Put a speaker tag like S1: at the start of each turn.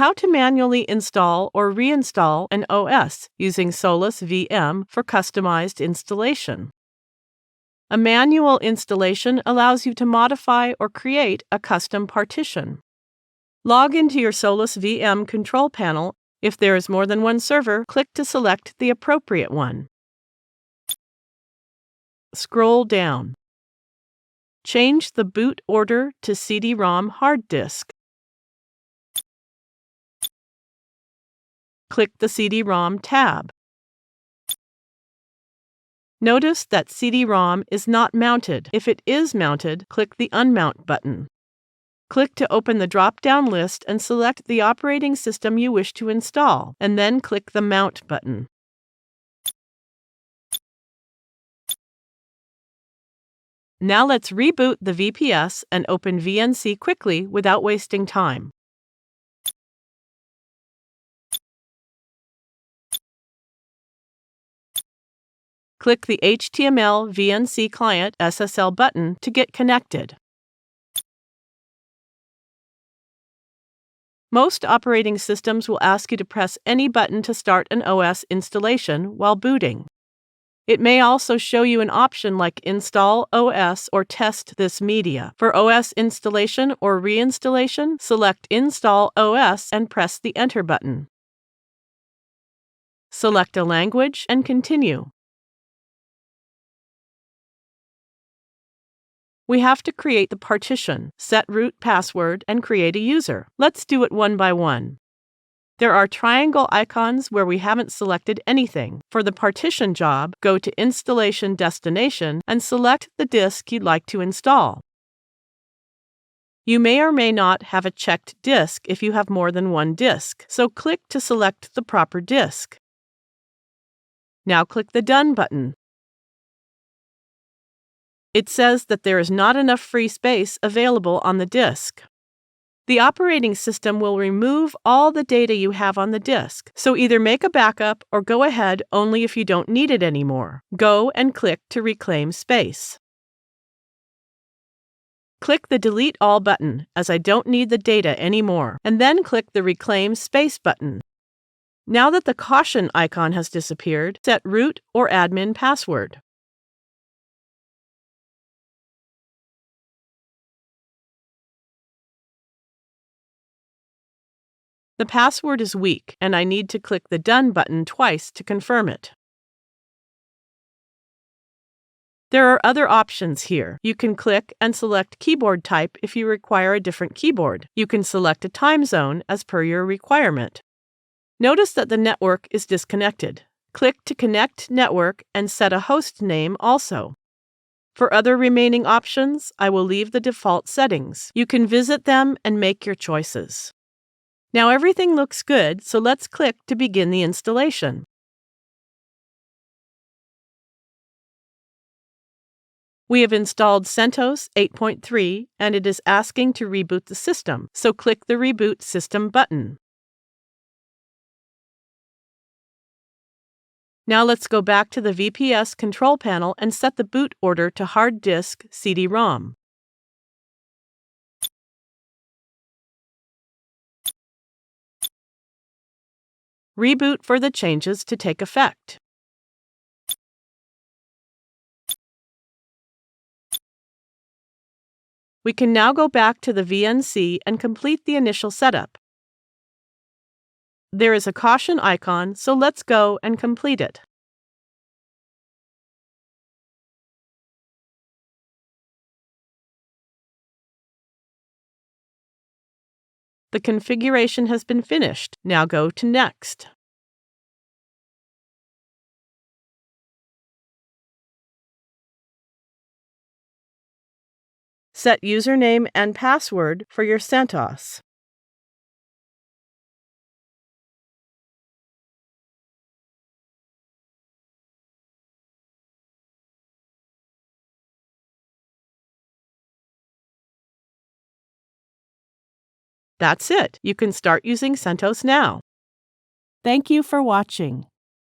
S1: how to manually install or reinstall an OS using SolusVM for customized installation. A manual installation allows you to modify or create a custom partition. Log into your SolusVM control panel. If there is more than one server, click to select the appropriate one. Scroll down. Change the boot order to CD-ROM hard disk. Click the CD-ROM tab. Notice that CD-ROM is not mounted. If it is mounted, click the Unmount button. Click to open the drop-down list and select the operating system you wish to install, and then click the Mount button. Now let's reboot the VPS and open VNC quickly without wasting time. Click the HTML VNC Client SSL button to get connected. Most operating systems will ask you to press any button to start an OS installation while booting. It may also show you an option like Install OS or Test this media. For OS installation or reinstallation, select Install OS and press the Enter button. Select a language and continue. We have to create the partition, set root password, and create a user. Let's do it one by one. There are triangle icons where we haven't selected anything. For the partition job, go to Installation Destination and select the disk you'd like to install. You may or may not have a checked disk if you have more than one disk, so click to select the proper disk. Now click the Done button. It says that there is not enough free space available on the disk. The operating system will remove all the data you have on the disk, so either make a backup or go ahead only if you don't need it anymore. Go and click to reclaim space. Click the Delete All button, as I don't need the data anymore, and then click the Reclaim Space button. Now that the caution icon has disappeared, set root or admin password. The password is weak, and I need to click the Done button twice to confirm it. There are other options here. You can click and select keyboard type if you require a different keyboard. You can select a time zone as per your requirement. Notice that the network is disconnected. Click to connect network and set a host name also. For other remaining options, I will leave the default settings. You can visit them and make your choices. Now everything looks good, so let's click to begin the installation. We have installed CentOS 8.3 and it is asking to reboot the system, so click the Reboot System button. Now let's go back to the VPS control panel and set the boot order to hard disk CD-ROM. Reboot for the changes to take effect. We can now go back to the VNC and complete the initial setup. There is a caution icon, so let's go and complete it. The configuration has been finished. Now go to Next. Set username and password for your CentOS. That's it. You can start using CentOS now. Thank you for watching.